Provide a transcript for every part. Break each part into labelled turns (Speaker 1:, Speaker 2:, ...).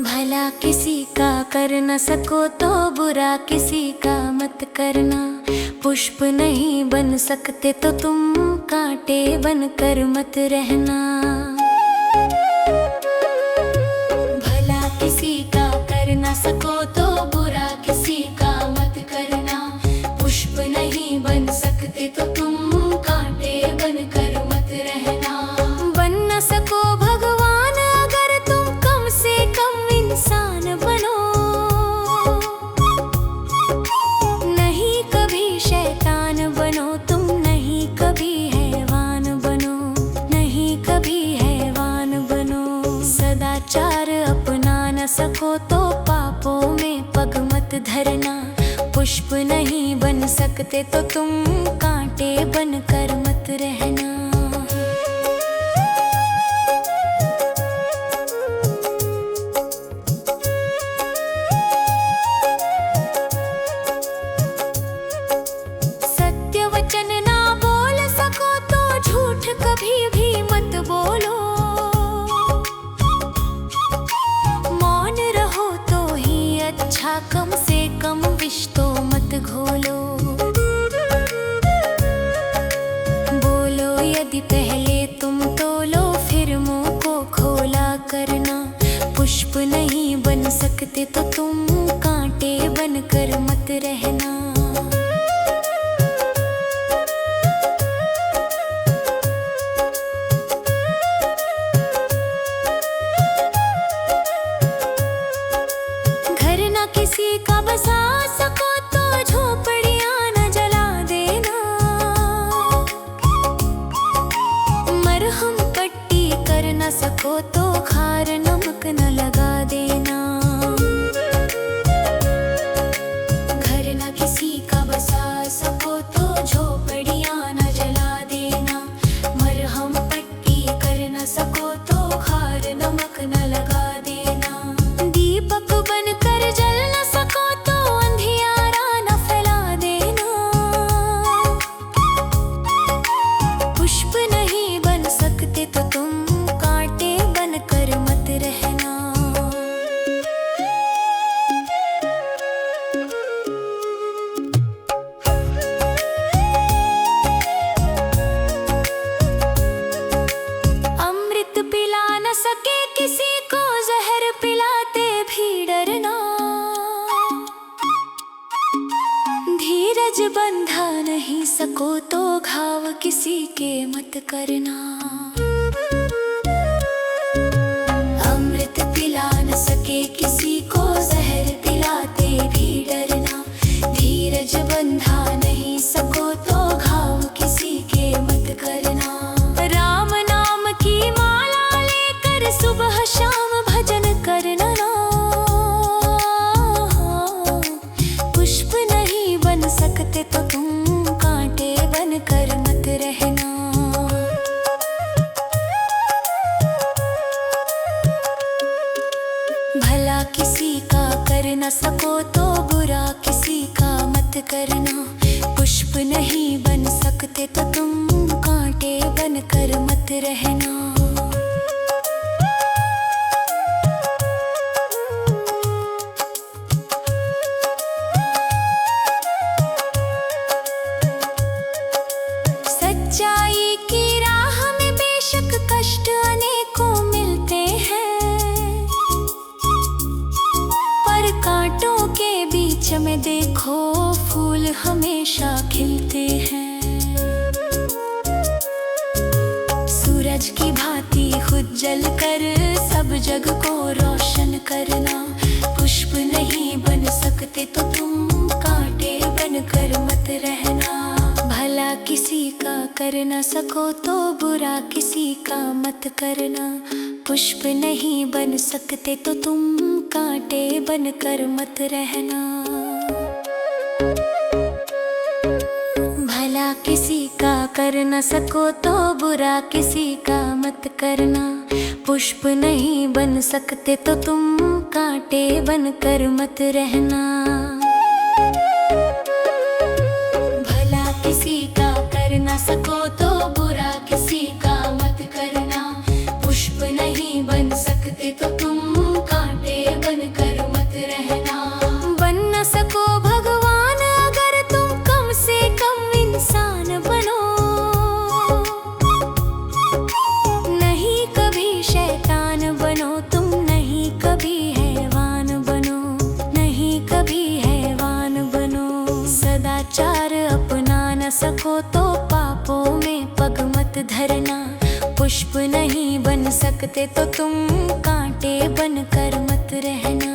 Speaker 1: भला किसी का कर न सको तो बुरा किसी का मत करना। पुष्प नहीं बन सकते तो तुम कांटे बनकर मत रहना। भला किसी का कर न सको तो बुरा किसी का मत करना। पुष्प नहीं बन सकते तो तुम कांटे बनकर मत रहना। बन न सको भगवान अगर तुम कम से कम इंसान बनो। नहीं कभी शैतान बनो तुम, नहीं कभी हैवान बनो, नहीं कभी हैवान बनो। सदाचार अपना न सको तो पापों में पग मत धरना। पुष्प नहीं बन सकते तो तुम कांटे बनकर मत रहना। सत्य वचन ना बोल सको तो झूठ कभी भी मत बोलो। मौन रहो तो ही अच्छा, कम से कम विष तो मत घोलो। बोलो यदि पहले तुम तोलो फिर मुंह को खोला करना। पुष्प नहीं बन सकते तो तुम कांटे बनकर मत रहना। घर ना किसी का बसा सको तो झोपड़ियां न जला देना। मरहम पट्टी कर न सको तो खार नमक न लगा देना। घर ना किसी का बसा सको तो झोपड़ियां न जला देना। मरहम पट्टी कर न सको तो खार नमक न लगा देना। दीपक बनकर जल न सको तो अंधियारा न फैला देना। पुष्प नहीं बन सकते तो तुम कांटे बनकर मत रहना। अमृत पिला न सके किसी को, जहर पिलाते भी डरना। धीरज बंधा नहीं सको तो घाव किसी के मत करना। अमृत पिला न सके किसी को, जहर पिलाते भी डरना। धीरज बंधा नहीं सको तो घाव किसी के मत करना। राम नाम की माला लेकर सुबह शाम भजन करना। पुष्प नहीं बन सकते तो तुम कांटे बनकर मत रहना। भला किसी का कर न सको तो बुरा किसी का मत करना। पुष्प नहीं बन सकते तो तुम कांटे बनकर मत रहना। सच्चाई की राह में बेशक कष्ट अनेकों मिलते हैं। पर कांटों के बीच में देखो फूल हमेशा खिलते हैं। सूरज की भांति खुद जलकर सब जग को रोशन करना। पुष्प नहीं बन सकते तो तुम कांटे बनकर मत रहना। भला किसी का कर न सको तो बुरा किसी का मत करना। पुष्प नहीं बन सकते तो तुम कांटे बनकर मत रहना। भला किसी का कर न सको तो बुरा किसी का मत करना। पुष्प नहीं बन सकते तो तुम कांटे बनकर मत रहना। भला किसी का कर न सको तो बुरा किसी का मत करना। पुष्प नहीं बन धरना। पुष्प नहीं बन सकते तो तुम कांटे बनकर मत रहना।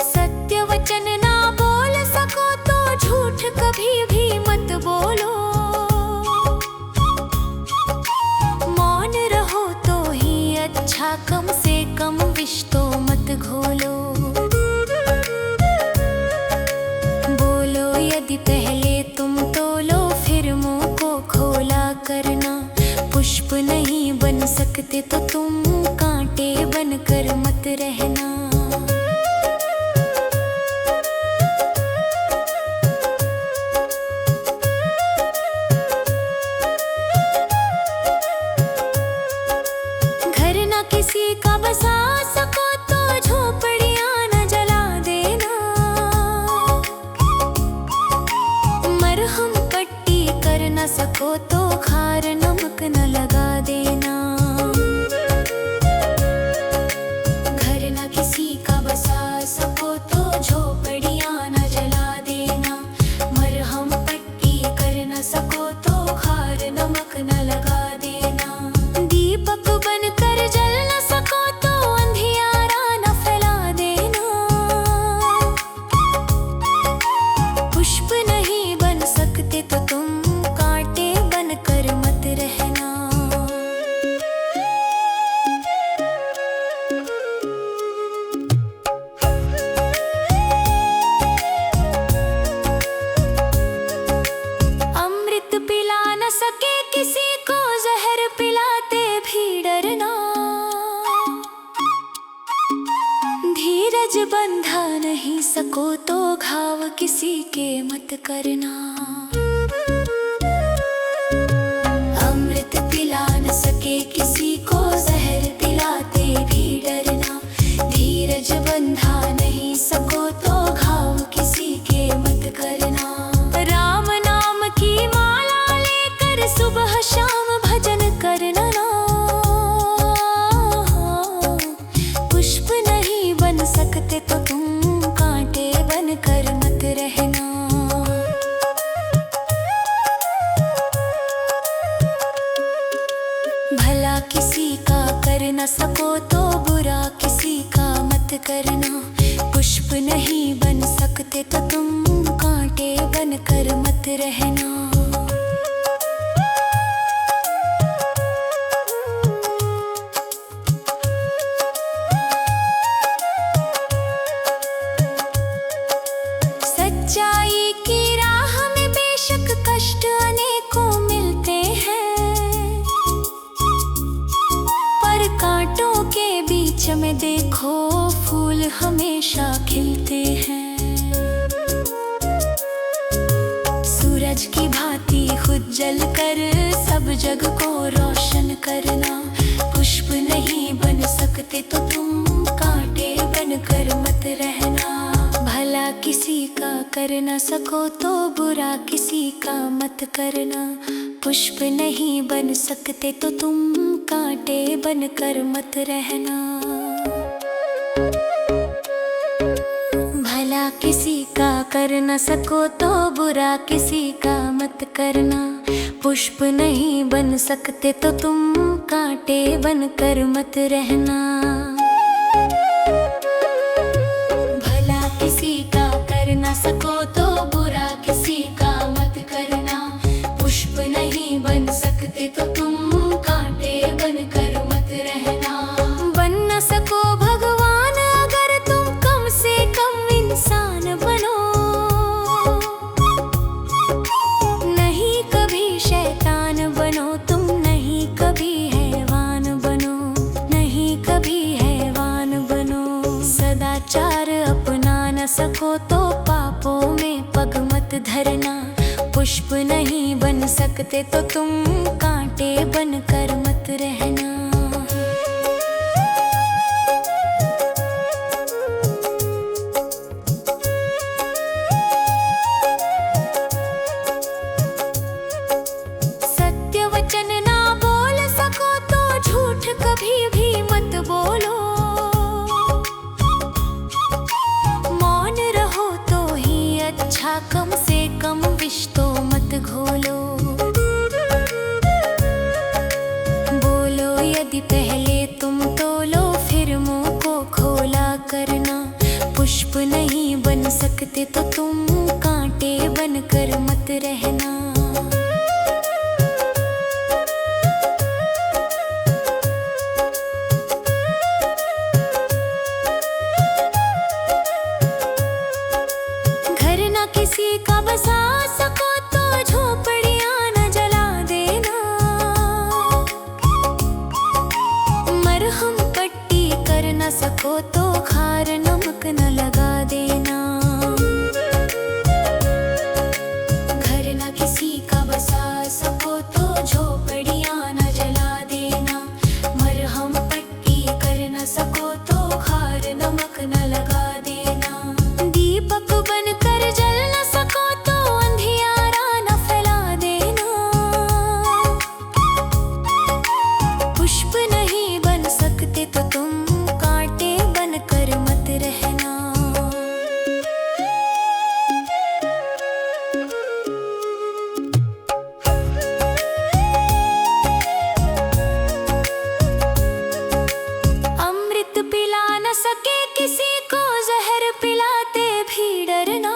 Speaker 1: सत्य वचन ना बोल सको तो झूठ कभी भी मत बोलो। मौन रहो तो ही अच्छा, कम से कम विष तो मत घोलो। बोलो यदि पहले तुम तोलो, फिर मुंह को खोला करना। पुष्प नहीं बन सकते तो तुम कांटे बनकर मत रहना। घर ना किसी का बसा सको तो झोपड़ियां न जला देना। मरहम पट्टी कर न सको तो खार नमक न लगा देना। घर ना किसी का बसा सको तो झोपड़ियां न जला देना। मरहम पट्टी कर न सको तो खार नमक न लगा देना। दीपक बनकर जल न सको तो अंधियारा न फैला देना। पुष्प नहीं बन सकते तो तुम कांटे बनकर मत रहना। अमृत पिला न सके किसी को, जहर पिलाते भी डरना। धीरज बंधा नहीं सको तो घाव किसी के मत करना। अमृत पिला न सके किसी को, जहर पिलाते भी डरना। धीरज बंधा नहीं सको तो घाव किसी के मत करना। राम नाम की माला लेकर सुबह शाम भजन करना। पुष्प नहीं बन सकते तो तुम कांटे बनकर मत रहना। भला किसी का कर न सको तो बुरा किसी का मत करना। पुष्प नहीं बन सकते तो तुम कांटे बनकर मत रहना। सच्चाई की राह में बेशक कष्ट अनेकों मिलते हैं, पर कांटों के बीच में देखो फूल हमेशा खिलते हैं। सूरज की भांति खुद जलकर सब जग को रोशन करना। पुष्प नहीं बन सकते तो तुम कांटे बनकर मत रहना। भला किसी का कर न सको तो बुरा किसी का मत करना। पुष्प नहीं बन सकते तो तुम कांटे बनकर मत रहना। भला किसी का कर न सको तो बुरा किसी का मत करना। पुष्प नहीं बन सकते तो तुम कांटे बनकर मत रहना। भला किसी का कर न सको तो बुरा किसी का मत करना। पुष्प नहीं बन सकते तो तुम कांटे बनकर मत रहना। बन न सको भगवान अगर तुम कम से कम इंसान बनो। नहीं कभी शैतान बनो तुम, नहीं कभी हैवान बनो। नहीं कभी हैवान बनो। सदाचार अपना न सको तो पापों में पग मत धरना। पुष्प नहीं बन सकते तो तुम कांटे बनकर मत रहना। सत्य वचन ना बोल सको तो झूठ कभी भी मत बोलो। कम से कम विष तो मत घोलो। बोलो यदि पहले तुम तोलो फिर मुंह को खोला करना। पुष्प नहीं बन सकते तो तुम कांटे बनकर मत रहना। घर ना किसी का बसा सको तो झोपड़ियां न जला देना। मरहम पट्टी कर न सको तो खार नमक न लगा देना। घर न किसी का बसा सको तो झोपड़ियां न जला देना। मरहम पट्टी कर न सको तो खार नमक न लगा देना। दीपक बनकर जल न सको तो अंधियारा न फैला देना। पुष्प नहीं बन सकते तो तुम कांटे बनकर मत रहना। अमृत पिला न सके किसी को जहर पिलाते भी डरना।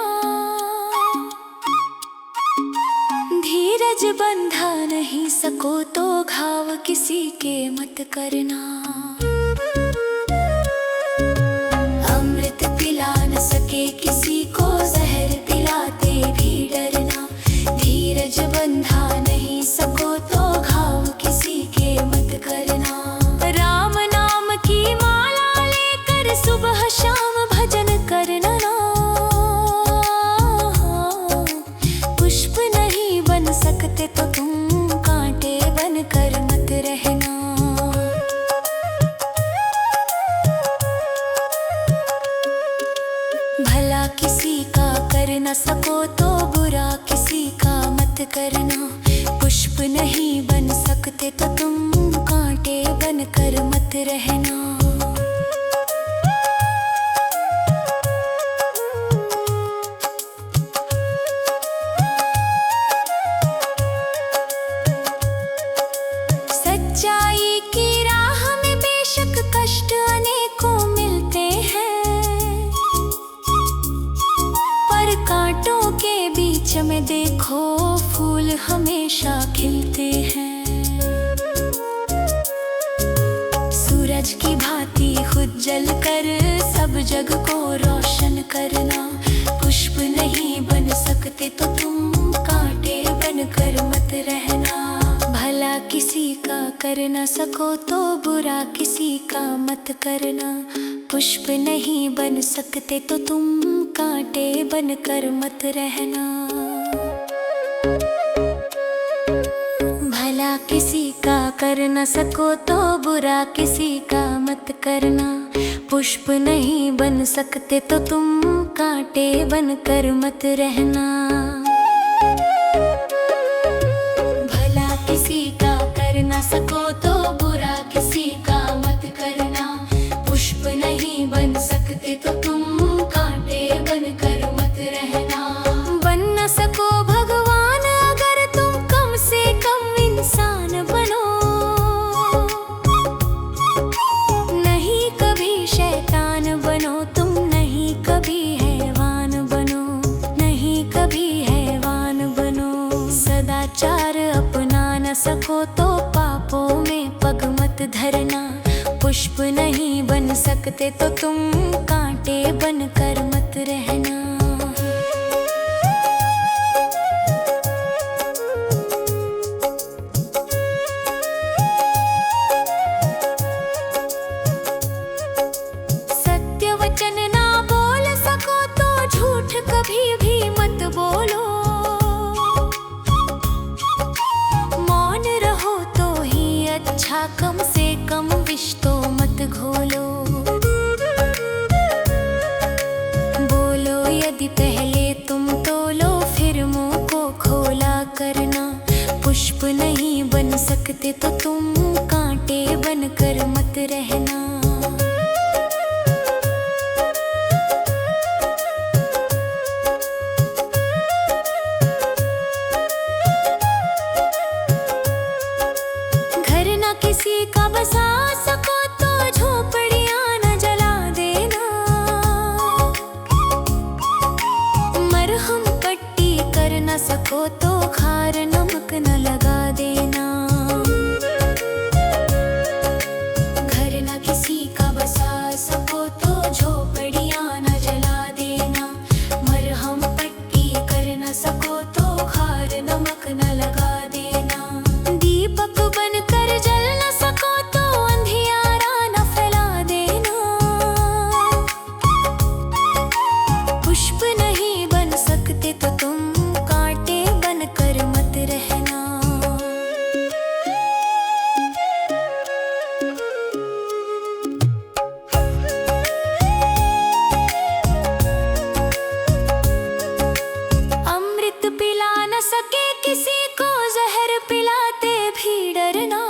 Speaker 1: धीरज बंधा नहीं सको तो घाव किसी के मत करना। अमृत पिला न सके किसी को जहर पिलाते भी डरना। धीरज बंधा नहीं सको तो घाव किसी के मत करना। राम नाम की माला लेकर सुबह शाम भजन करना। पुष्प नहीं बन सकते तो तुम कांटे बनकर मत रहना। भला किसी का कर न सको तो बुरा किसी का मत करना। पुष्प नहीं बन सकते तो तुम कांटे बनकर मत रहना। सच्चाई की राह में बेशक कष्ट अनेकों मिलते हैं। पर कांटों के बीच में देखो फूल हमेशा खिलते हैं। सूरज की भांति खुद जल कर सब जग को रोशन करना। पुष्प नहीं बन सकते तो तुम कांटे बनकर मत रहना। भला किसी का कर न सको तो बुरा किसी का मत करना। पुष्प नहीं बन सकते तो तुम कांटे बनकर मत रहना। भला किसी का कर न सको तो बुरा किसी का मत करना। पुष्प नहीं बन सकते तो तुम कांटे बनकर मत रहना। भला किसी का कर न सको तो बुरा किसी का मत करना। पुष्प नहीं बन सकते तो तुम कांटे बनकर मत रहना। बन न सको भगवान अगर तुम कम से कम इंसान बनो। नहीं कभी शैतान बनो तुम, नहीं कभी हैवान बनो। नहीं कभी हैवान बनो। सदाचार अपना न सको तो पापों में पग मत धरना। पुष्प नहीं बन सकते तो तुम कांटे बनकर मत रहना। सत्य वचन ना बोल सको तो झूठ कभी भी मत बोलो। मौन रहो तो ही अच्छा, कम से कम विष तो मत घोलो। बोलो यदि पहले तुम तोलो फिर मुंह को खोला करना। पुष्प नहीं बन सकते तो तुम कांटे बनकर मत रहना। न सको तो खार नमक न लगा देना। घर न किसी का बसा सको तो झोपड़ियां न जला देना। मरहम पट्टी कर न सको तो खार नमक न लगा देना। दीपक बनकर जल न सको तो अंधियारा न फैला देना। पुष्प नहीं बन सकते तो तुम कांटे बनकर मत रहना। अमृत पिला न सके किसी को जहर पिलाते भी डरना।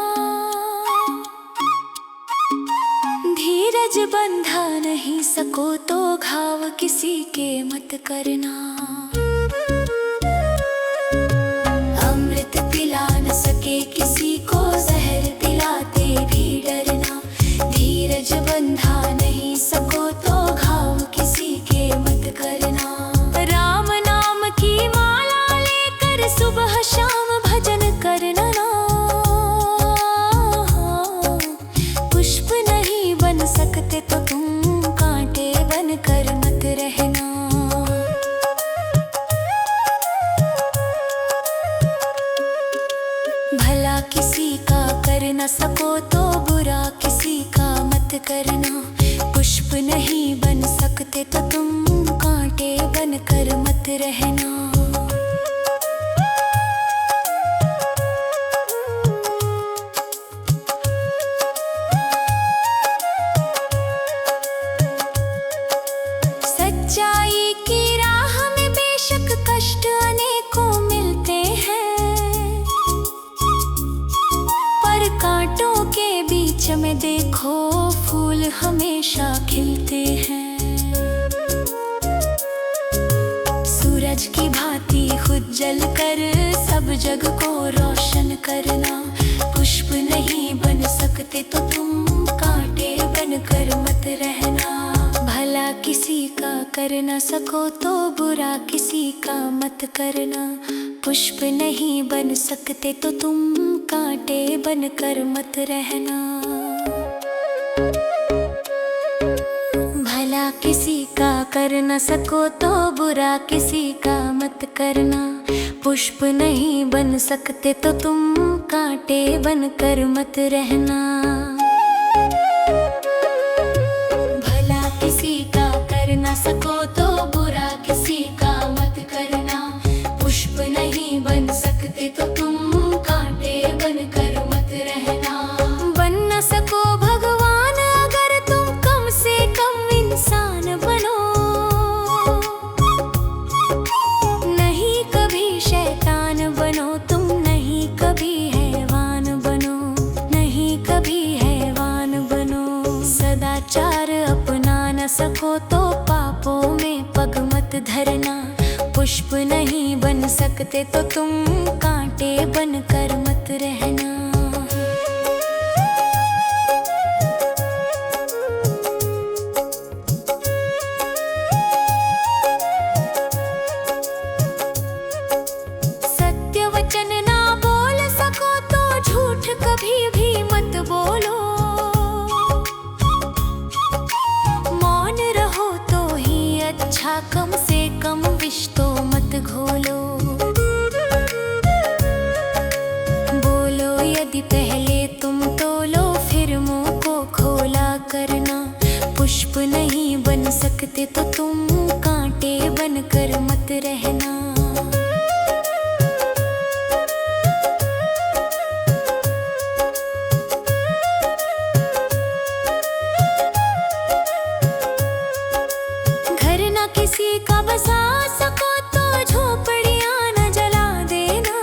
Speaker 1: धीरज बंधा नहीं सको तो घाव किसी के मत करना। अमृत पिला न सके किसी को जहर पिलाते भी डरना। धीरज बंधा नहीं सको तो घाव किसी के मत करना। राम नाम की माला लेकर सुबह शाम भजन करना। पुष्प नहीं बन सकते तो तुम कांटे बनकर मत रहना। भला किसी का कर न सको तो बुरा किसी का मत करना। पुष्प नहीं बन सकते तो तुम कांटे बनकर मत रहना। सच्चाई की राह में बेशक कष्ट अनेकों मिलते हैं, पर कांटों के बीच में देखो फूल हमेशा खिलते हैं। सूरज की भांति खुद जल कर सब जग को रोशन करना। पुष्प नहीं बन सकते तो तुम कांटे बनकर मत रहना। भला किसी का कर न सको तो बुरा किसी का मत करना। पुष्प नहीं बन सकते तो तुम कांटे बनकर मत रहना। भला किसी का कर न सको तो बुरा किसी का मत करना। पुष्प नहीं बन सकते तो तुम कांटे बनकर मत रहना। भला किसी का कर न सको तो बुरा किसी का मत करना। पुष्प नहीं बन सकते तो तुम कांटे बनकर मत रहना। बन न सको भगवान अगर तुम कम से कम इंसान बनो। नहीं कभी शैतान बनो तुम, नहीं कभी हैवान बनो, नहीं कभी हैवान बनो। सदाचार अपना न सको तो पापों में पग मत धरना। पुष्प नहीं बन सकते तो तुम कांटे बनकर मत रहना। सत्य वचन ना बोल सको तो झूठ कभी भी मत बोलो। मौन रहो तो ही अच्छा, कम से कम विष तो मत घोलो। बोलो यदि पहले तुम तोलो फिर मुंह को खोला करना। पुष्प नहीं बन सकते तो तुम कांटे बनकर मत रहना। घर न किसी का बसा सको तो झोपड़ियां न जला देना।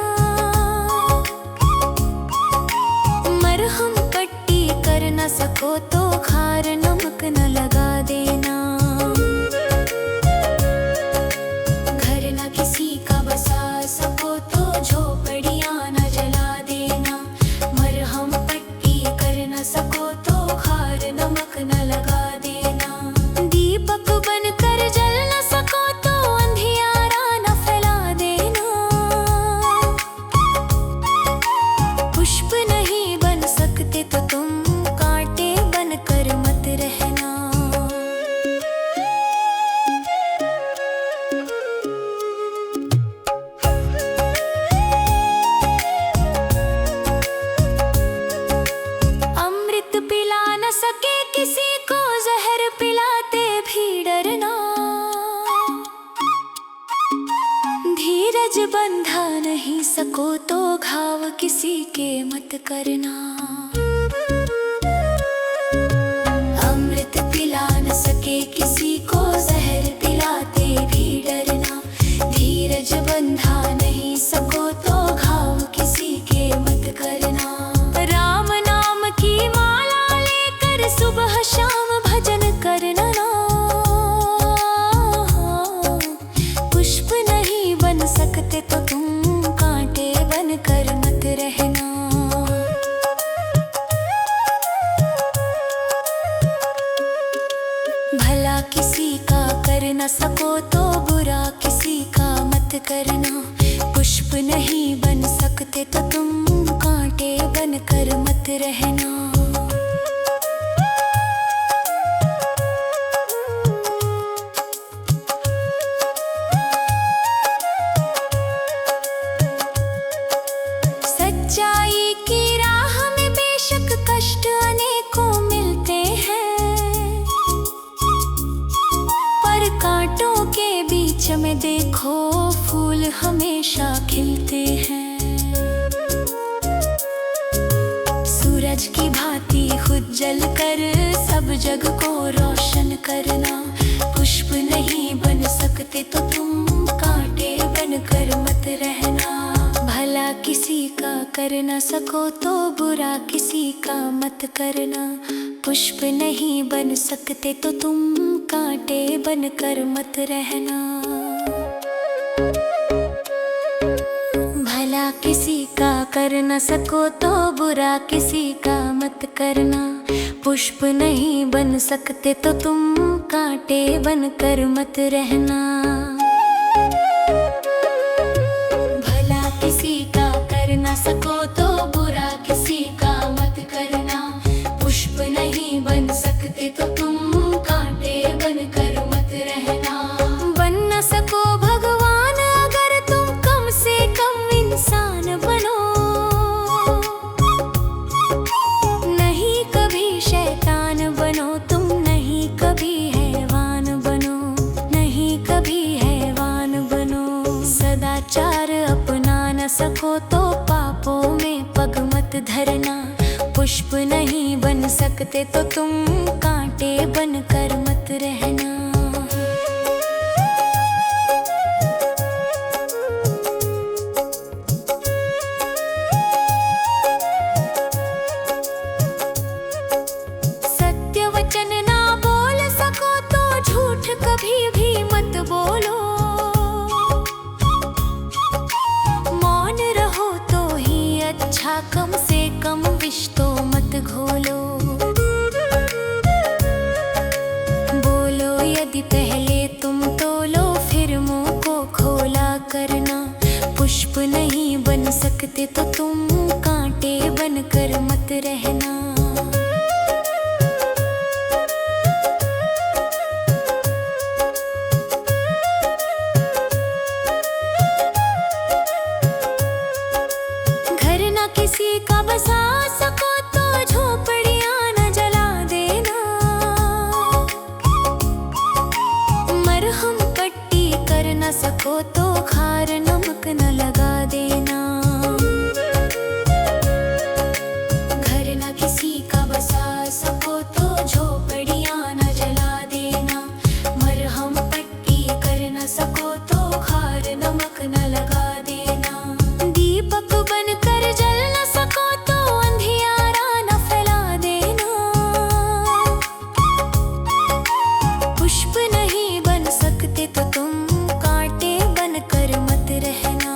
Speaker 1: मरहम पट्टी कर न सको तो खार नमक न लगा देना। घर न किसी का बसा सको तो झोपड़ियां न जला देना। मरहम पट्टी कर न सको तो खार नमक न लगा देना। दीपक बनकर जल न सको तो अंधियारा सको तो घाव किसी के मत करना। अमृत पिला न सके किसी को जहर पिलाते भी डरना। धीरज बंधा नहीं सको तो घाव किसी के मत करना। राम नाम की माला लेकर सुबह शाम भजन करना। पुष्प नहीं बन सकते तो तुम कांटे बन कर मत रहना। भला किसी का कर न सको तो बुरा किसी का मत करना। पुष्प नहीं बन सकते तो तुम कांटे बन कर मत रहना। सच्चाई की राह में बेशक कष्ट अनेकों मिलते हैं, पर कांटों के बीच में देखो फूल हमेशा खिलते हैं। सूरज की भांति खुद जल कर सब जग को रोशन करना। पुष्प नहीं बन सकते तो तुम कांटे बन कर मत रहना। भला किसी का कर न सको तो बुरा किसी का मत करना। पुष्प नहीं बन सकते तो तुम कांटे बन कर मत रहना। भला किसी का कर न सको तो बुरा किसी का मत करना। पुष्प नहीं बन सकते तो तुम कांटे बन कर मत रहना। किसी का कर न सको तो बुरा किसी का मत करना। पुष्प नहीं बन सकते तो तुम कांटे बन कर मत रहना। बन न सको भगवान अगर तुम कम से कम इंसान बनो। नहीं कभी शैतान बनो तुम, नहीं कभी हैवान बनो, नहीं कभी हैवान बनो। सदाचार अपना न सको तो पापों में पग मत धरना। पुष्प नहीं बन सकते तो तुम कांटे बन कर मत रहना। सत्य वचन ना बोल सको तो झूठ कभी भी मत बोलो। अच्छा कम से कम विष तो मत घोलो। बोलो यदि पहले तुम तोलो फिर मुंह को खोला करना। पुष्प नहीं बन सकते तो तुम कांटे बन कर मत रहना। किसी का बसा सको तो झोपड़ियां न जला देना। मरहम पट्टी कर न सको तो खार नमक न लगा देना। घर न किसी का बसा सको तो झोपड़ियां न जला देना। मरहम पट्टी कर न सको तो खार नमक न लगा देना। दीपक बनकर जल न सको तो अंधियारा न फैला देना। पुष्प नहीं बन सकते तो तुम कांटे बन कर मत रहना।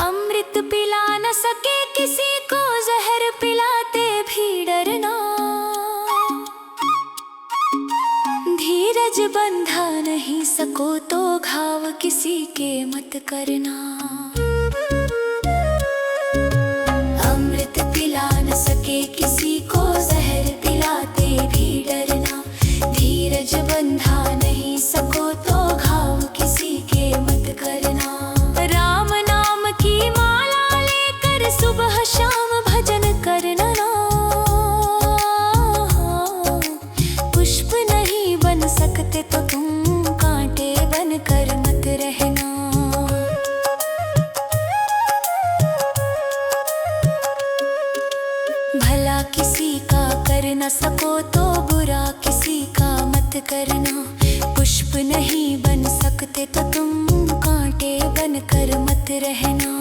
Speaker 1: अमृत पिला न सके किसी को जहर पिलाते भी डरना। धीरज बंधा नहीं सको तो घाव किसी के मत करना। अमृत पिला न सके किसी को जहर पिलाते भी डरना। धीरज बंधा नहीं सको तो घाव किसी के मत करना। राम नाम की माला लेकर सुबह शाम भजन करना। किसी का कर न सको तो बुरा किसी का मत करना। पुष्प नहीं बन सकते तो तुम कांटे बनकर मत रहना।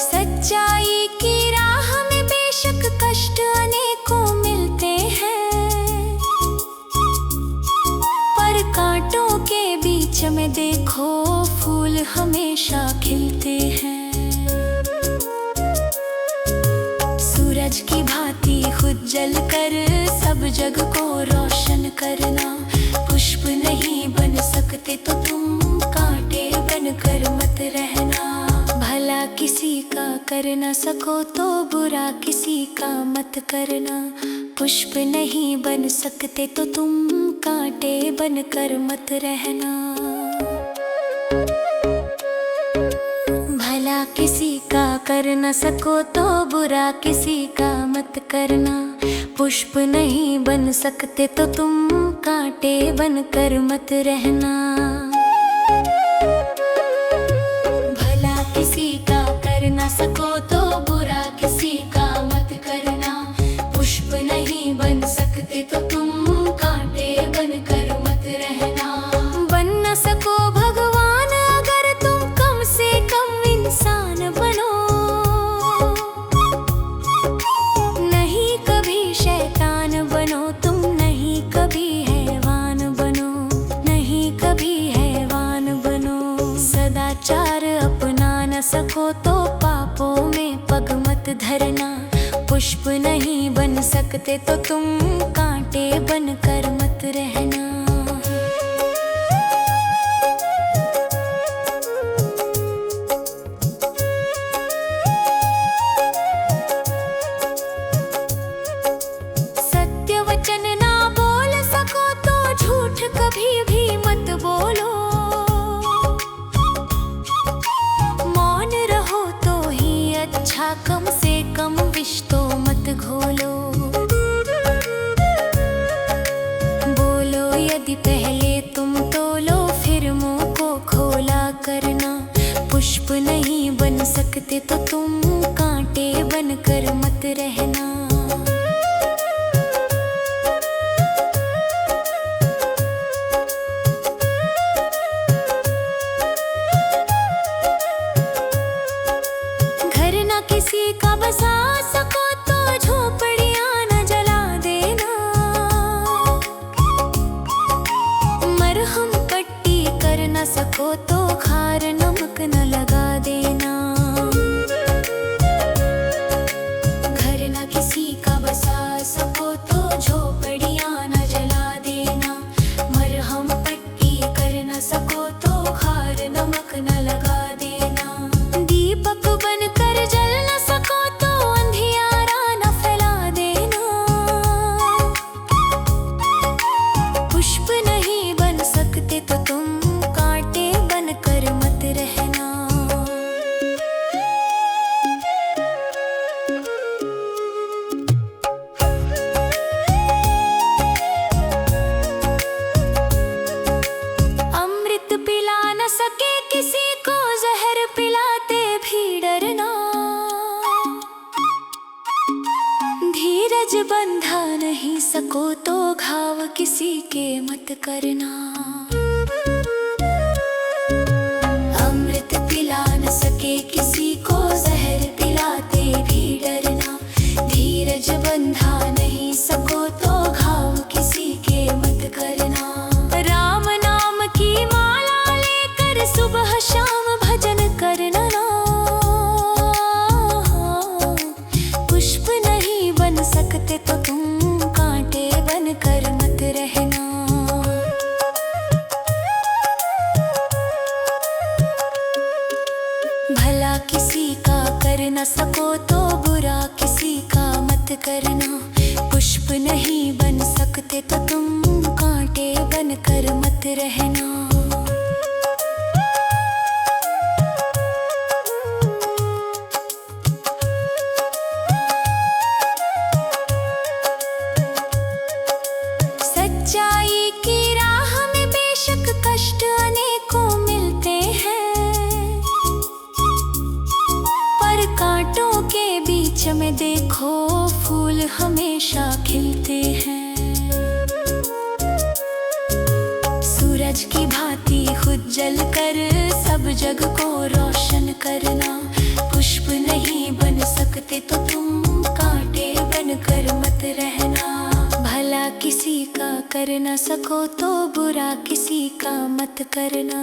Speaker 1: सच्चाई की राह में बेशक कष्ट अनेकों मिलते हैं, पर कांटों के बीच में देखो फूल हमेशा खिलते हैं। सूरज की भांति खुद जल कर सब जग को रोशन करना। पुष्प नहीं बन सकते तो तुम कांटे बनकर मत रहना। भला किसी का कर न सको तो बुरा किसी का मत करना। पुष्प नहीं बन सकते तो तुम कांटे बनकर मत रहना। भला किसी का कर न सको तो बुरा किसी का मत करना। पुष्प नहीं बन सकते तो तुम कांटे बनकर मत रहना। किसी का कर न सको तो बुरा किसी का मत करना। पुष्प नहीं बन सकते तो तुम कांटे बनकर मत रहना। बन न सको भगवान अगर तुम कम से कम इंसान बनो। नहीं कभी शैतान बनो तुम, नहीं कभी हैवान बनो, नहीं कभी हैवान बनो। सदाचार अपना न सको तो पापों में पग मत धरना। पुष्प नहीं बन सकते तो तुम कांटे बनकर मत रहना। सत्य वचन ना बोल सको तो झूठ कभी भी मत बोलो। अच्छा कम से कम विष तो मत घोलो। बोलो यदि पहले तुम तोलो फिर मुंह को खोला करना। पुष्प नहीं बन सकते तो तुम कांटे बनकर मत रहना। किसी का बसा सको तो झोपड़ियां न जला देना। मरहम पट्टी कर न सको तो खार नमक न लगा देना। घर न किसी का बसा सको तो झोपड़ियां न जला देना। मरहम पट्टी कर न सको तो खार नमक न लगा देना। दीपक बनकर जल न सको तो अंधियारा न फैला देना। पुष्प नहीं बन सकते तो तुम कांटे बनकर मत रहना। अमृत पिला न सके किसी को जहर पिलाते भी डरना। धीरज बंधा नहीं सको तो घाव किसी के मत करना। अमृत पिला न सके किसी को जहर पिलाते भी डरना। धीरज बंधा नहीं सको तो घाव किसी के मत करना। राम नाम की माला लेकर सुबह शाम भजन करना। पुष्प नहीं बन सकते तो तुम कांटे बनकर मत रहना। भला किसी का कर न सको तो बुरा किसी का मत करना। पुष्प नहीं बन सकते तो तुम कांटे बनकर मत रहना। सच्चाई की फूल हमेशा खिलते हैं। सूरज की भांति खुद जल कर सब जग को रोशन करना। पुष्प नहीं बन सकते तो तुम कांटे बनकर मत रहना। भला किसी का कर न सको तो बुरा किसी का मत करना।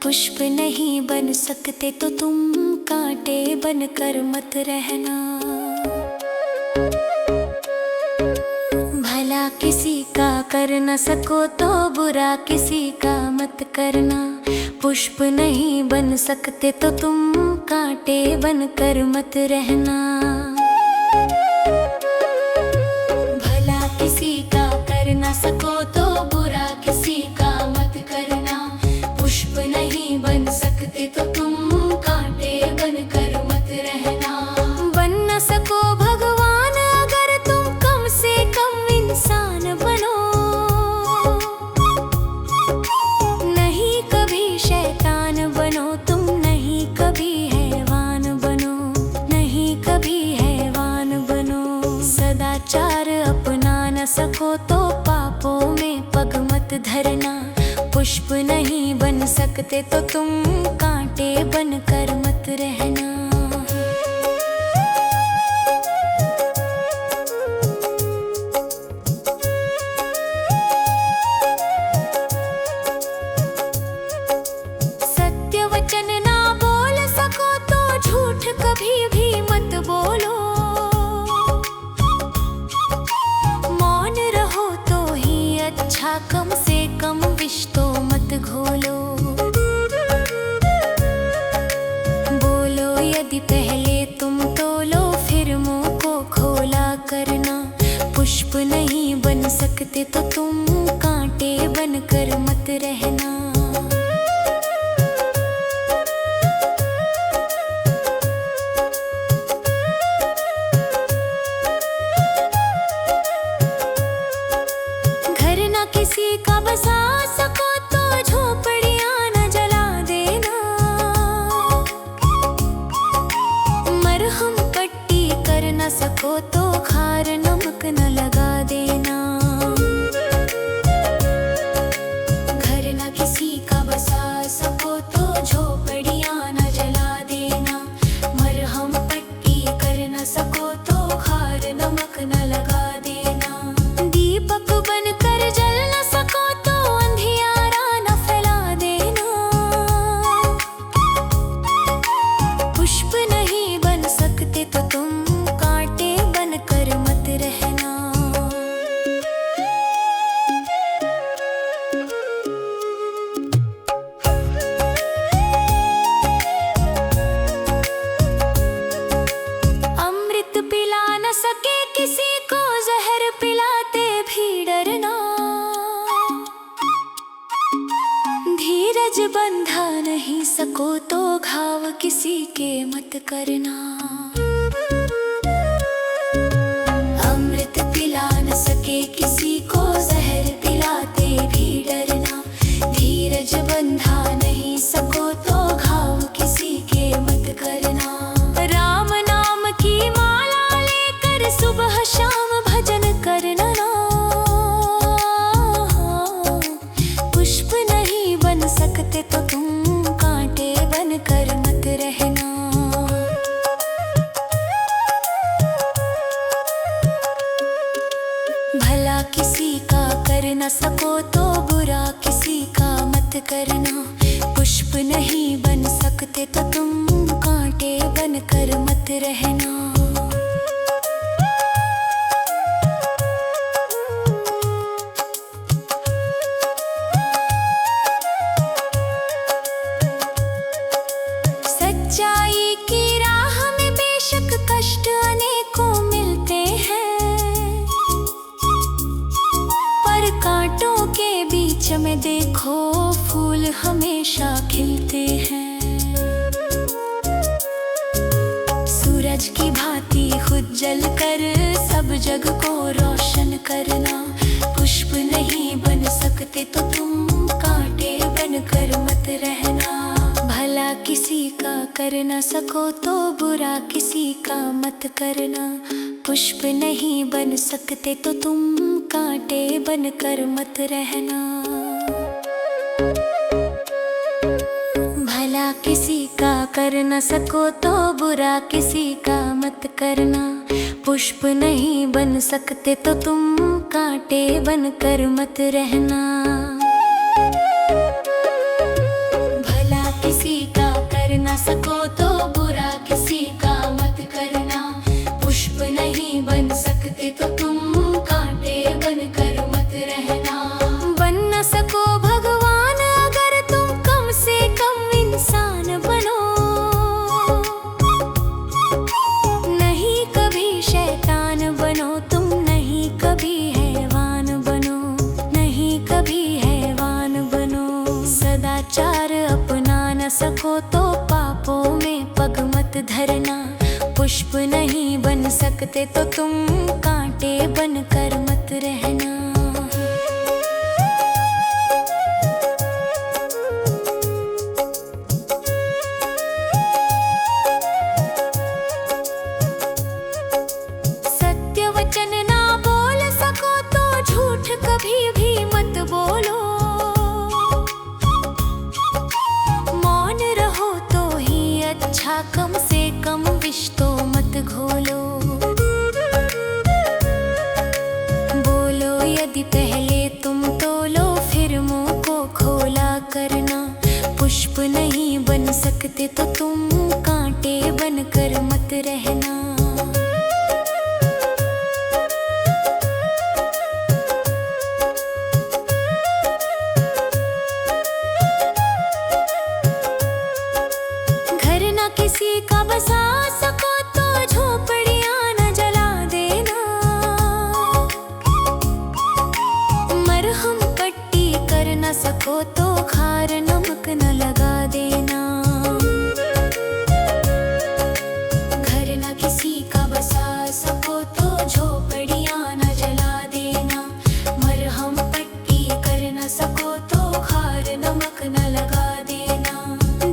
Speaker 1: पुष्प नहीं बन सकते तो तुम कांटे बनकर मत रहना। भला किसी का कर न सको तो बुरा किसी का मत करना। पुष्प नहीं बन सकते तो तुम कांटे बनकर मत रहना। भला किसी का कर न सको तो बुरा किसी का मत करना। पुष्प नहीं बन सकते तो तुम कांटे बनकर मत रहना। बन न सको भगवान अगर तुम कम से कम इंसान बनो। नहीं कभी शैतान बनो तुम, नहीं कभी हैवान बनो, नहीं कभी हैवान बनो। सदाचार अपना न सको तो पापों में पग मत धरना। पुष्प नहीं बन सकते तो तुम कांटे बनकर मत रहना। सत्य वचन ना बोल सको तो झूठ कभी भी मत बोलो। मौन रहो तो ही अच्छा, कम से कम विष तो मत घोलो। बोलो यदि पहले तुम तोलो फिर मुंह को खोला करना। पुष्प नहीं बन सकते तो तुम कांटे बनकर मत रहना। घर ना किसी का बसा सको तो झोपड़ियां न जला देना। मरहम पट्टी कर न सको तो खार नमक न लगा देना। घर न किसी का बसा सको तो झोपड़ियां न जला देना। मरहम पट्टी कर न सको तो खार नमक न लगा देना। दीपक बनकर जल न सको तो अंधियारा न फैला देना। पुष्प नहीं बन सकते तो तुम कांटे बनकर मत रहना। अमृत पिला न सके किसी को जहर पिलाते भी डरना। धीरज बंधा नहीं सको तो घाव किसी के मत करना। अमृत पिला न सके किसी को जहर पिलाते भी डरना। धीरज बंधा नहीं सको तो घाव किसी के मत करना। राम नाम की माला लेकर सुबह शाम भजन करना। पुष्प नहीं बन सकते तो तुम कांटे बनकर मत रहना। भला किसी का कर न सको तो बुरा किसी का मत करना। पुष्प नहीं बन सकते तो तुम कांटे बनकर मत रहना। सच्चाई की राह में बेशक कष्ट अनेकों मिलते हैं। पर कांटों के बीच में देखो फूल हमेशा खिलते हैं। सूरज की भांति खुद जल कर सब जग को रोशन करना। पुष्प नहीं बन सकते तो तुम कांटे बनकर मत रहना। भला किसी का कर न सको तो बुरा किसी का मत करना। पुष्प नहीं बन सकते तो तुम कांटे बनकर मत रहना। भला किसी का कर न सको तो बुरा किसी का मत करना। पुष्प नहीं बन सकते तो तुम कांटे बनकर मत रहना। भला किसी का कर न सको तो बुरा किसी का मत करना। पुष्प नहीं बन सकते तो तुम कांटे बनकर मत रहना। बन न सको भगवान अगर तुम कम से कम इंसान बनो। नहीं कभी शैतान बनो तुम, नहीं कभी हैवान बनो, नहीं कभी हैवान बनो। सदाचार अपना न सको तो पापों में पग मत धरना। पुष्प नहीं बन सकते तो तुम कांटे बनकर मत रहना। सत्य वचन ना बोल सको तो झूठ कभी भी मत बोलो। मौन रहो तो ही अच्छा, कम से कम विष तो मत घोलो। बोलो यदि पहले तुम तोलो फिर मुंह को खोला करना। पुष्प नहीं बन सकते तो तुम कांटे बनकर मत रहना। घर ना किसी का बसा सको तो झोपड़ियां न जला देना। मरहम पट्टी कर न सको तो खार नमक न लगा देना। घर न किसी का बसा सको तो झोपड़ियां न जला देना। मरहम पट्टी कर न सको तो खार नमक न लगा देना।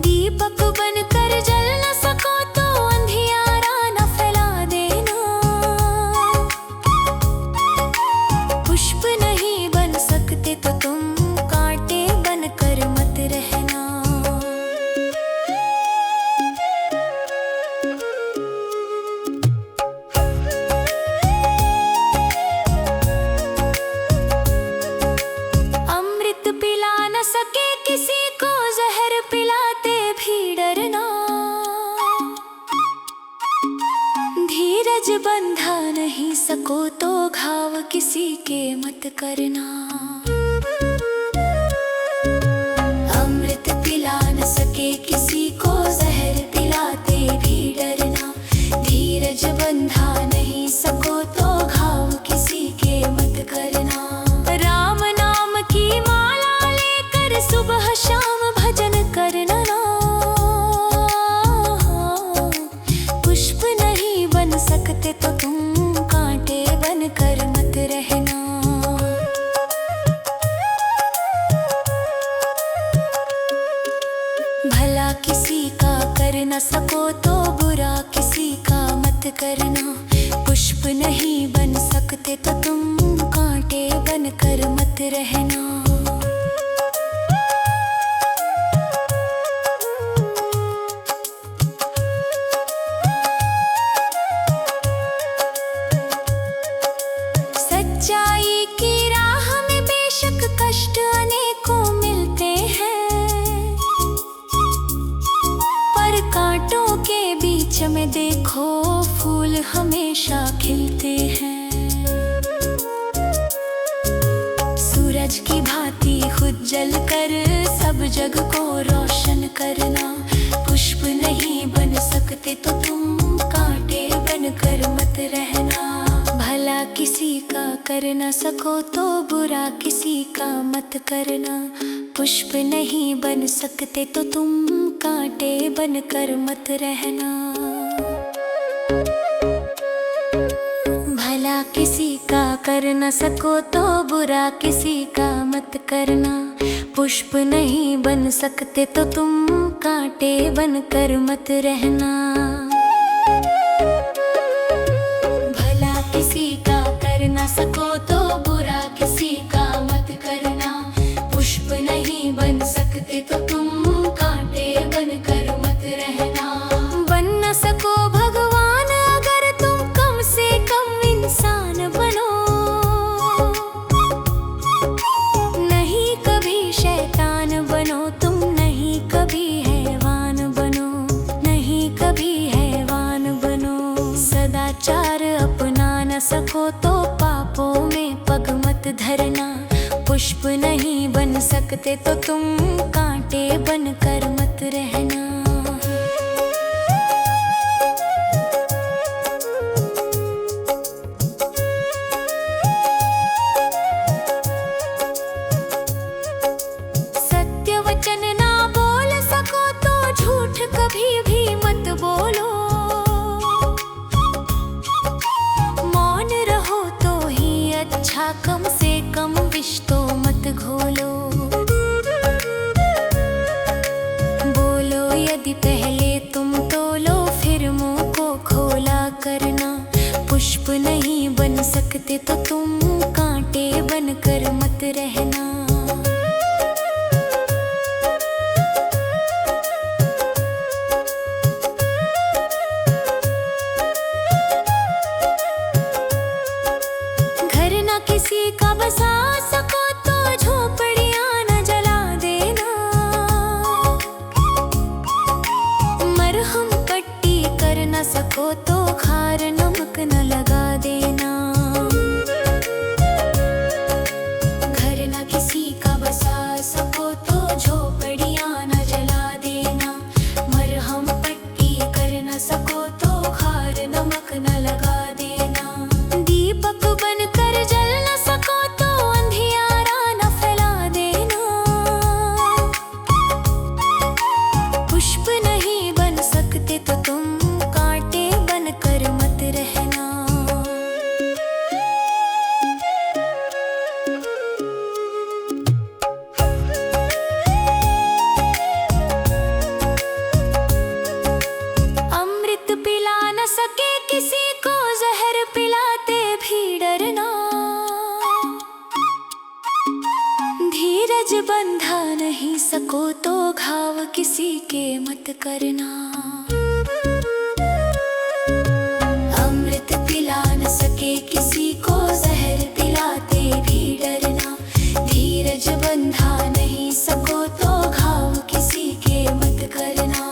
Speaker 1: दीपक बनकर जल न सको तो अंधियारा न फैला देना। पुष्प नहीं बन सकते तो तुम कांटे बनकर मत रहना। अमृत पिला न सके किसी को, जहर पिलाते भी डरना। धीरज बंधा नहीं सको तो घाव किसी के मत करना। अमृत पिला न सके किसी को, जहर पिलाते भी डरना। धीरज बंधा नहीं सको तो घाव किसी के मत करना। राम नाम की माला लेकर सुबह शाम भजन करना। पुष्प नहीं बन सकते तो तुम कांटे बनकर मत रहना। भला किसी का कर न सको तो बुरा किसी का मत करना। पुष्प नहीं बन सकते तो तुम कांटे बनकर मत रहना। सच्चाई की राह में बेशक कष्ट अनेकों मिलते हैं, पर कांटों के बीच में देखो फूल हमेशा खिलते हैं। सूरज की भांति खुद जलकर सब जग को रोशन करना। पुष्प नहीं बन सकते तो तुम कांटे बनकर मत रहना। भला किसी का कर न सको तो बुरा किसी का मत करना। पुष्प नहीं बन सकते तो तुम कांटे बनकर मत रहना। भला किसी का कर न सको तो बुरा किसी का मत करना। पुष्प नहीं बन सकते तो तुम कांटे बनकर मत रहना। भला सको तो बुरा किसी का मत करना। पुष्प नहीं बन सकते तो तुम कांटे बनकर मत रहना। बन न सको भगवान अगर तुम कम से कम इंसान बनो। नहीं कभी शैतान बनो तुम, नहीं कभी हैवान बनो, नहीं कभी हैवान बनो। सदाचार अपना न सको तो पापों में पग मत धरना। पुष्प नहीं बन सकते तो तुम कांटे बनकर मत रहना। सत्य वचन ना बोल सको तो झूठ कभी भी मत बोलो। मौन रहो तो ही अच्छा, कम से कम विष तो मत घोलो। बोलो यदि पहले तुम तोलो फिर मुंह को खोला करना। पुष्प नहीं बन सकते तो तुम कांटे बनकर मत रहना। घर ना किसी का बसा सको तो झोपड़ियां न जला देना। मरहम पट्टी कर न सको तो खार नमक न लगा देना। घर ना किसी का बसा सको तो झोपड़ियां न जला देना। मरहम पट्टी कर न सको तो खार नमक न लगा देना। दीपक बनकर जल न सको तो अंधियारा न फैला देना। पुष्प नहीं बन सकते तो तुम कांटे बनकर मत रहना। अमृत पिला न सके किसी को, जहर पिलाते भी डरना। धीरज बंधा नहीं सको तो घाव किसी के मत करना। अमृत पिला न सके किसी को, जहर पिलाते भी डरना। धीरज बंधा नहीं सको तो घाव किसी के मत करना।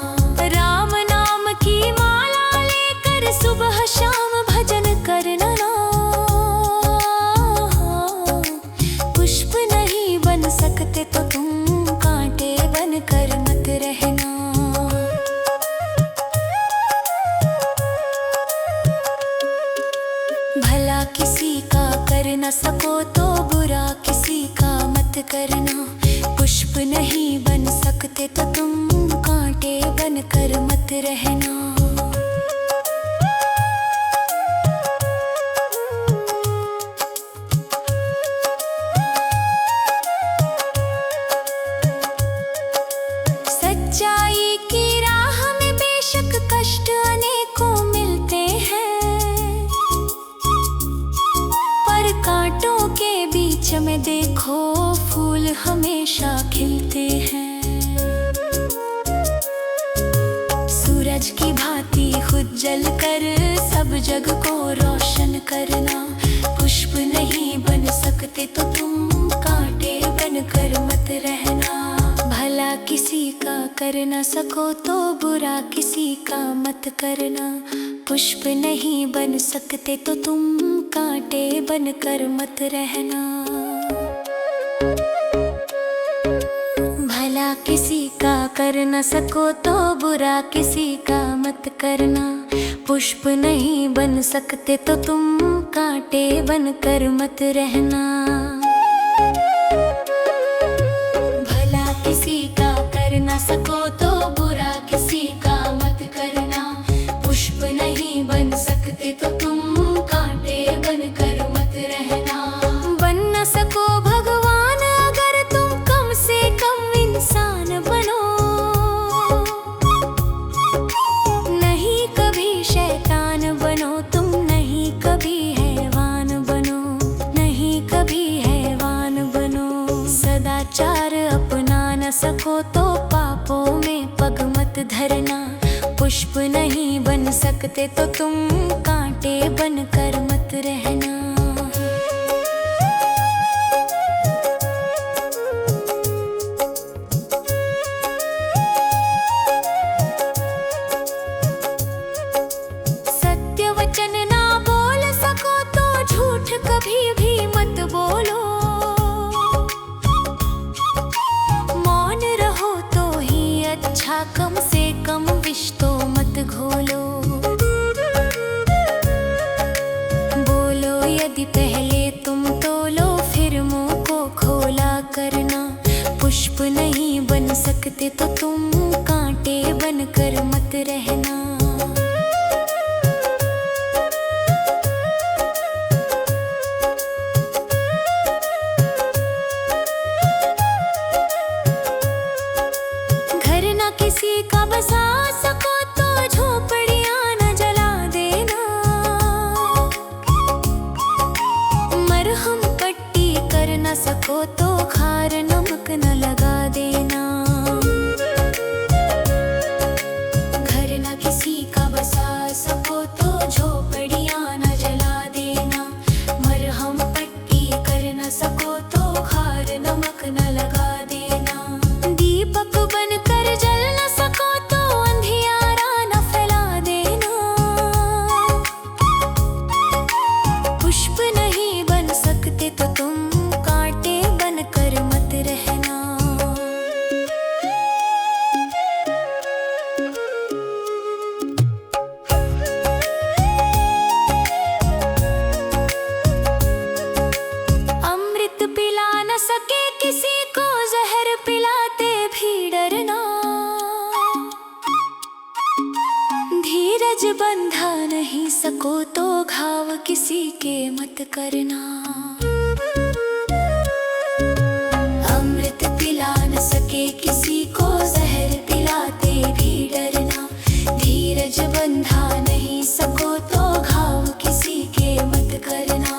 Speaker 1: राम नाम की माला लेकर सुबह शाम भजन करना। पुष्प नहीं बन सकते तो तुम कांटे बनकर मत रहना। भला किसी का कर न सको तो बुरा किसी का मत करना। पुष्प नहीं बन सकते तो तुम कांटे बनकर मत रहना। सच्चाई की राह में बेशक कष्ट अनेकों मिलते हैं, पर कांटों के बीच में देखो फूल हमेशा खिलते हैं। सूरज की भांति खुद जल कर सब जग को रोशन करना। पुष्प नहीं बन सकते तो तुम कांटे बनकर मत रहना। भला किसी का कर न सको तो बुरा किसी का मत करना। पुष्प नहीं बन सकते तो तुम कांटे बनकर मत रहना। भला किसी का कर न सको तो बुरा किसी का मत करना। पुष्प नहीं बन सकते तो तुम कांटे बनकर मत रहना। भला किसी का कर न सको तो बुरा किसी का मत करना। पुष्प नहीं बन सकते तो तुम कांटे बनकर मत रहना। बन न सको भगवान अगर तुम कम से कम इंसान बनो। नहीं कभी शैतान बनो तुम, नहीं कभी हैवान बनो। सको तो पापों में पग मत धरना। पुष्प नहीं बन सकते तो तुम कांटे बनकर मत रहना। सत्य वचन ना बोल सको तो झूठ कभी भी मत बोलो। मौन रहो तो ही अच्छा, कम से कम विष तो मत घोलो। बोलो यदि पहले तुम तोलो फिर मुंह को खोला करना। पुष्प नहीं बन सकते तो तुम कांटे बनकर मत रहना। घर ना किसी का बसा सको तो झोपड़ियां न जला देना। मरहम पट्टी कर न सको तो खार नमक न लगा देना। घर न किसी का बसा सको तो झोपड़ियां न जला देना। मरहम पट्टी कर न सको तो खार नमक न लगा देना। दीपक बनकर जल न सको तो अंधियारा न फैला देना। पुष्प नहीं बन सकते तो तुम कांटे बनकर मत रहना। अमृत पिला न सके किसी को, जहर पिलाते भी डरना। धीरज बंधा नहीं सको तो घाव किसी के मत करना। अमृत पिला न सके किसी को, जहर पिलाते भी डरना। धीरज बंधा नहीं सको तो घाव किसी के मत करना।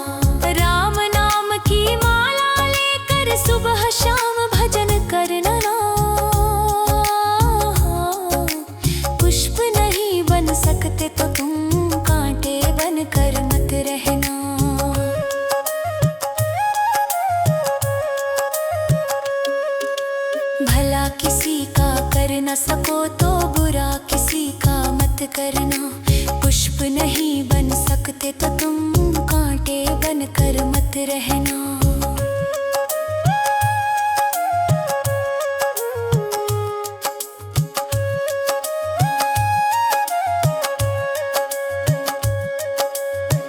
Speaker 1: राम नाम की माला लेकर सुबह शाम भजन करना। पुष्प नहीं बन सकते तो तुम कांटे बनकर मत रहना। भला किसी का कर न सको तो बुरा किसी का मत करना। पुष्प नहीं बन सकते तो तुम कांटे बनकर मत रहना।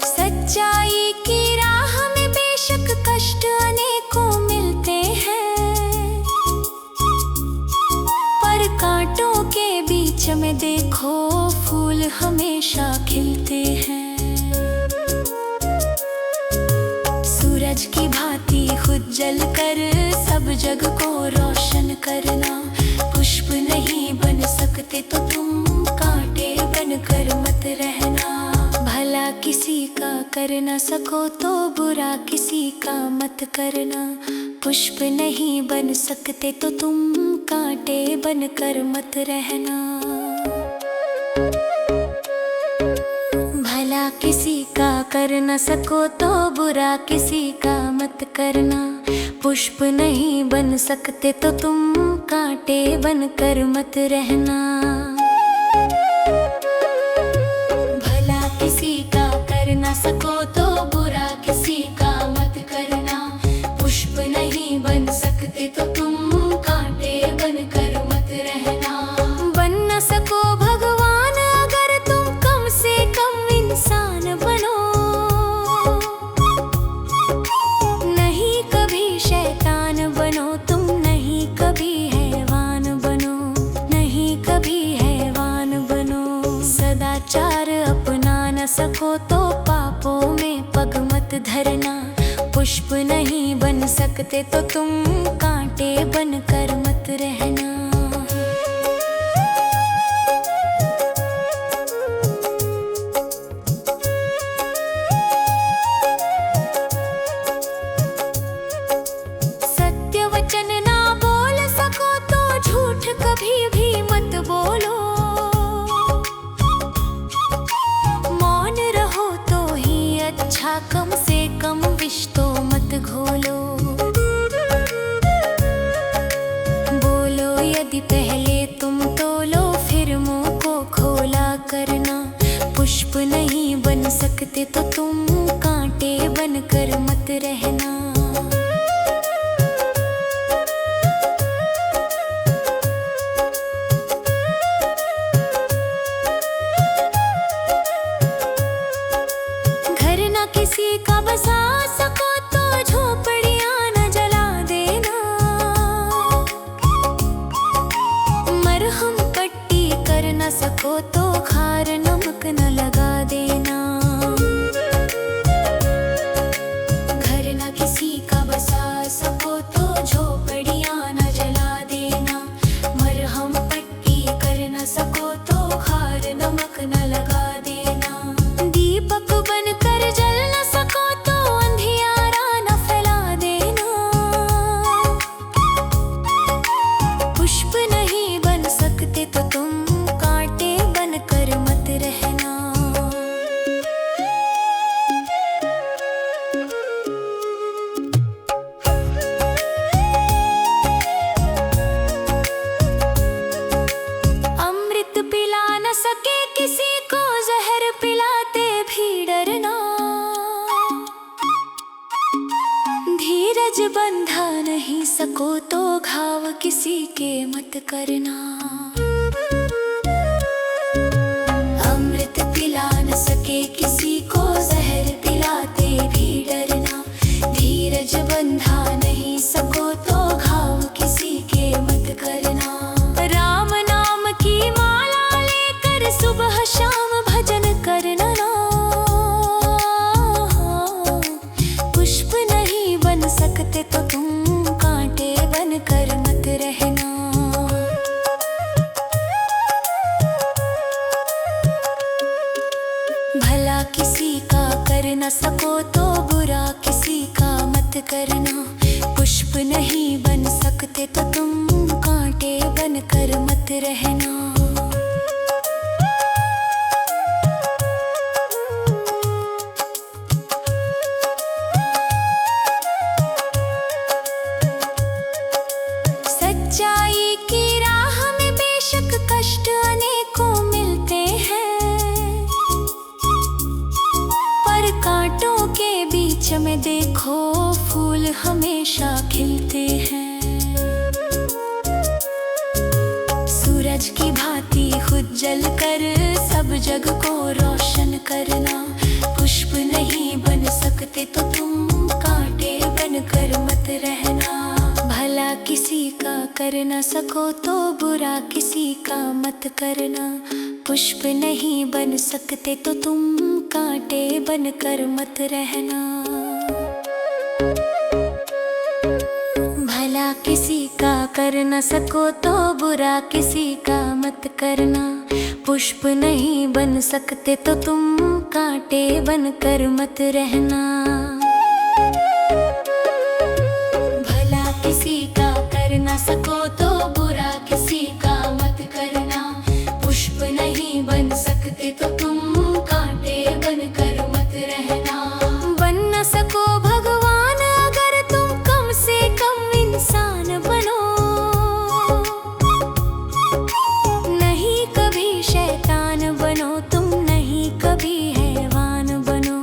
Speaker 1: सच्चाई की राह में बेशक कष्ट अनेकों मिलते हैं, पर कांटों के बीच में देखो फूल हमेशा खिलते हैं। सूरज की भांति खुद जल कर सब जग को रोशन करना। पुष्प नहीं बन सकते तो तुम कांटे बनकर मत रहना। भला किसी का कर न सको तो बुरा किसी का मत करना। पुष्प नहीं बन सकते तो तुम कांटे बनकर मत रहना। भला किसी का कर न सको तो बुरा किसी का मत करना। पुष्प नहीं बन सकते तो तुम कांटे बनकर मत रहना। भला किसी का कर न सको तो बुरा किसी का मत करना। पुष्प नहीं बन सकते तो तुम कांटे बनकर मत रहना। बन न सको भगवान अगर तुम कम से कम इंसान बनो। नहीं कभी शैतान बनो तुम, नहीं कभी हैवान बनो। नहीं कभी हैवान बनो। सदाचार अपना न सको तो पापों में पग मत धरना। पुष्प नहीं बन सकते तो तुम कांटे बनकर मत रहना। सत्य वचन ना बोल सको तो बनकर मत रहना। घर ना किसी का बसा सको तो झोपड़ियां न जला देना। मरहम पट्टी कर न सको तो खार नमक न लगा देना। घर न किसी का बसा सको तो झोपड़ियां न जला देना। मरहम पट्टी कर न सको तो खार नमक न लगा देना। दीपक बनकर जल न सको तो अंधियारा न फैला देना। पुष्प नहीं बन सकते तो तुम कांटे बनकर मत रहना। अमृत पिला न सके किसी को जहर पिलाते भी डरना। धीरज बंधा नहीं सको तो घाव किसी के मत करना। अमृत पिला न सके किसी को जहर पिलाते भी डरना। धीरज बंधा नहीं सको तो घाव किसी के मत करना। राम नाम की माला लेकर सुबह शाम भजन करना। पुष्प नहीं बन सकते तो तुम कांटे बनकर मत रहना। भला किसी का कर न सको तो बुरा किसी का मत करना। पुष्प नहीं बन सकते तो तुम कांटे बनकर मत रहना। सच्चाई की राह में बेशक कष्ट अनेकों मिलते हैं, पर कांटों के बीच में देखो फूल हमेशा खिलते हैं। सूरज की भांति खुद जलकर सब जग को रोशन करना। पुष्प नहीं बन सकते तो तुम कांटे बनकर मत रहना। भला किसी का कर न सको तो बुरा किसी का मत करना। पुष्प नहीं बन सकते तो तुम कांटे बनकर मत रहना। भला किसी का कर न सको तो बुरा किसी का मत करना। पुष्प नहीं बन सकते तो तुम कांटे बनकर मत रहना। भला किसी का कर न सको तो बुरा किसी का मत करना। पुष्प नहीं बन सकते तो तुम कांटे बनकर मत रहना। बन न सको भगवान अगर तुम कम से कम इंसान बनो। नहीं कभी शैतान बनो तुम, नहीं कभी हैवान बनो,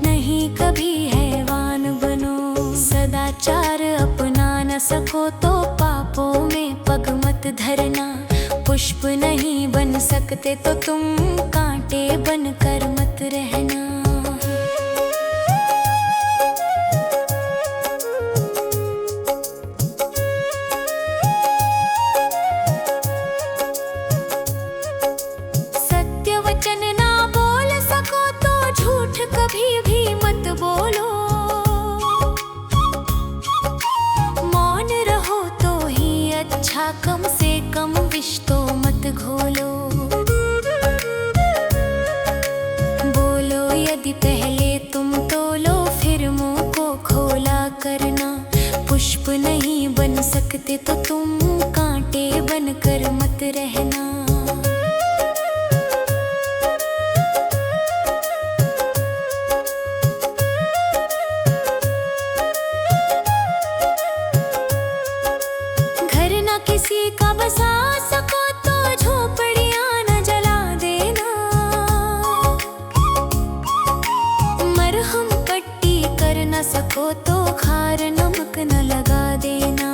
Speaker 1: नहीं कभी हैवान बनो। सदाचार अपना न सको तो पापों में पग मत धरना। पुष्प नहीं बन सकते तो तुम कांटे बनकर मत रहना। सत्य वचन ना बोल सको तो झूठ कभी भी मत बोलो। मौन रहो तो ही अच्छा, कम से कम विष तो मत घोलो। बोलो यदि पहले तुम तोलो फिर मुंह को खोला करना। पुष्प नहीं बन सकते तो तुम कांटे बनकर मत रहना। किसी का बसा सको तो झोपड़ियां न जला देना। मरहम पट्टी कर न सको तो खार नमक न लगा देना।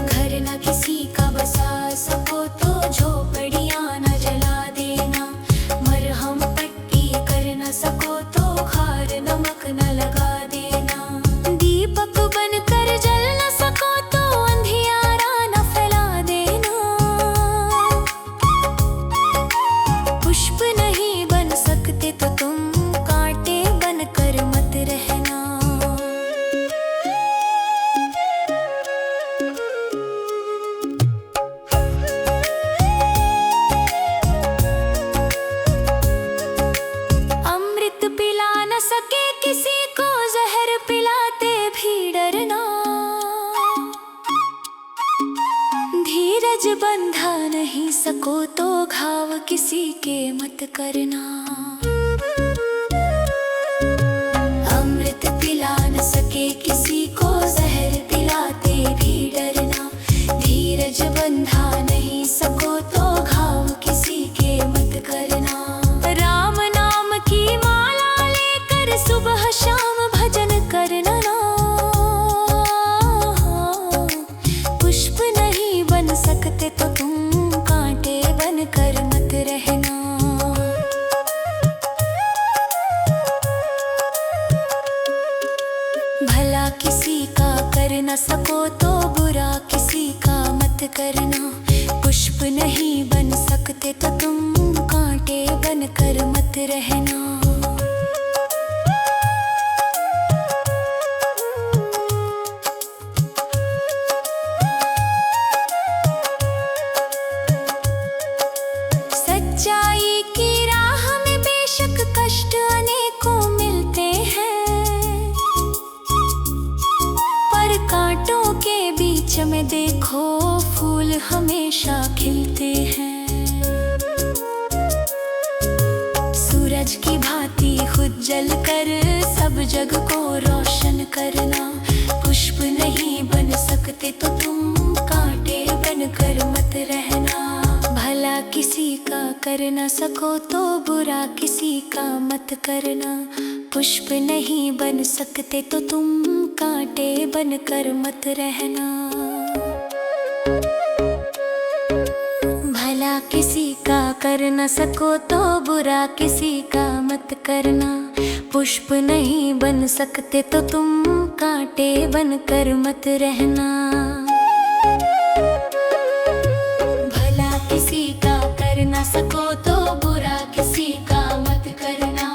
Speaker 1: घर न किसी का बसा सको तो झोपड़ियां न जला देना। मरहम पट्टी कर न सको तो खार नमक न लगा देना। दीपक बनकर जल न सको तो अंधियारा न फैला देना। पुष्प नहीं बन सकते तो तुम कांटे बनकर मत रहना। अमृत पिला न सके किसी को जहर पिलाते भी डरना। धीरज बंधा नहीं सको तो घाव किसी के मत करना। अमृत पिला न सके किसी को जहर पिलाते भी डरना। धीरज बंधा नहीं सको तो घाव किसी के मत करना। राम नाम की माला लेकर सुबह शाम भजन करना। पुष्प नहीं बन सकते तो तुम कांटे बनकर मत रहना। भला किसी का कर न सको तो बुरा किसी का मत करना। पुष्प नहीं बन सकते तो तुम कांटे बनकर मत रहना। सच्चाई की राह में बेशक कष्ट अनेकों मिलते हैं, पर कांटों के बीच में देखो फूल हमेशा खिलते हैं। सूरज की भांति खुद जल कर सब जग को रोशन करना। पुष्प नहीं बन सकते तो तुम कांटे बनकर मत रहना। भला किसी का कर न सको तो बुरा किसी का मत करना। पुष्प नहीं बन सकते तो तुम कांटे बनकर मत रहना। भला किसी का कर न सको तो बुरा किसी का मत करना। पुष्प नहीं बन सकते तो तुम कांटे बनकर मत रहना। भला किसी का कर न सको तो बुरा किसी का मत करना।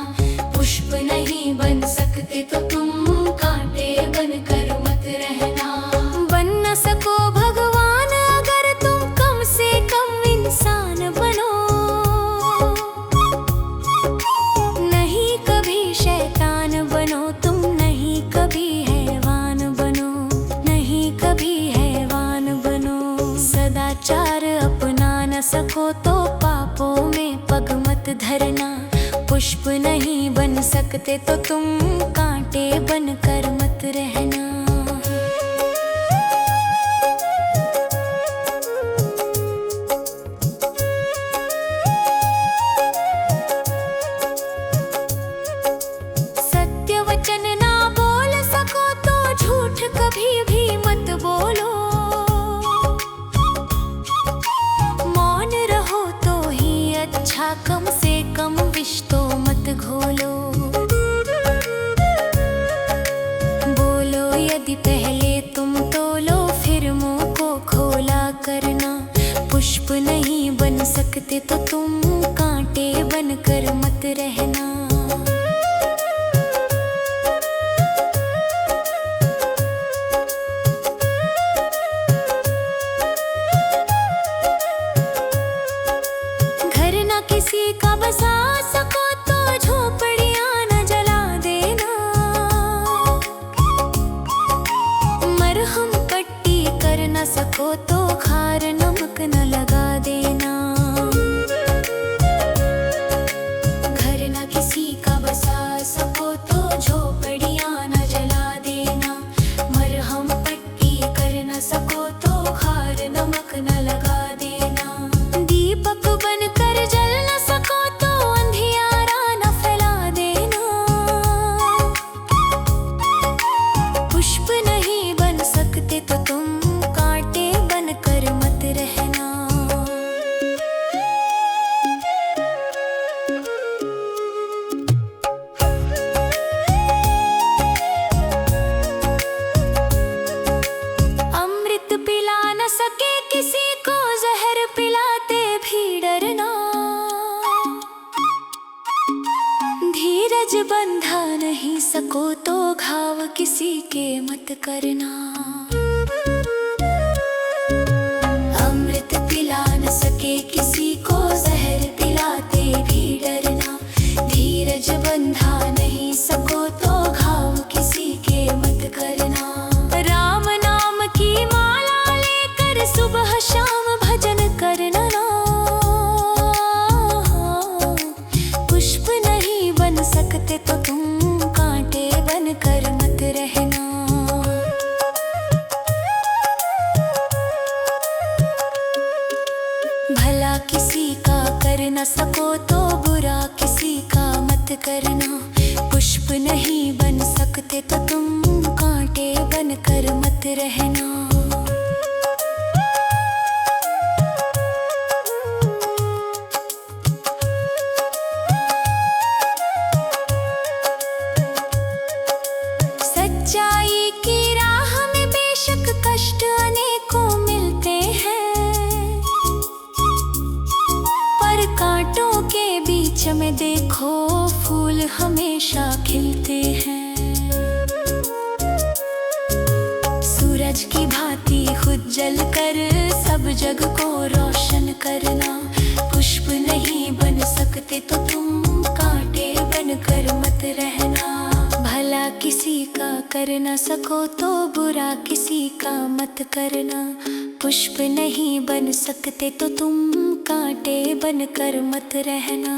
Speaker 1: पुष्प नहीं बन सकते तो तुम कांटे बनकर मत रहना। बन न सको भगवान अगर तुम कम से कम इंसान बनो। नहीं कभी शैतान बनो तुम, नहीं कभी हैवान बनो, नहीं कभी हैवान बनो। सदाचार अपना न सको तो पापों में पग मत धरना। पुष्प नहीं बन सकते तो तुम कांटे बनकर मत रहना। सत्य वचन ना बोल सको तो झूठ कभी भी मत बोलो। मौन रहो तो ही अच्छा, कम से कम विष तो मत घोलो। बोलो यदि पहले तुम तोलो फिर मुंह को खोला करना। पुष्प नहीं बन सकते तो तुम कांटे बनकर मत रहना। घर न किसी का बसा सको तो झोपड़ियां न जला देना। मरहम पट्टी कर न सको तो खार नमक न लगा देना। नहीं सको तो घाव किसी के मत करना। अमृत पिला न सके किसी को जहर पिलाते भी डरना। धीरज बंधा नहीं सको तो घाव किसी के मत करना। राम नाम की माला लेकर सुबह शाम भजन करना। पुष्प नहीं बन सकते तो तुम कांटे बन कर मत रहना। भला किसी का कर न सको तो बुरा किसी का मत करना। पुष्प नहीं बन सकते तो तुम कांटे बन कर मत रहना। सच्चाई की राह में बेशक कष्ट अनेकों मिलते हैं, पर कांटों के बीच में देखो फूल हमेशा खिलते हैं। सूरज की भांति खुद जल कर सब जग को रोशन करना। पुष्प नहीं बन सकते तो तुम कांटे बन कर मत रहना। भला किसी का कर न सको तो बुरा किसी का मत करना। पुष्प नहीं बन सकते तो तुम कांटे बन कर मत रहना।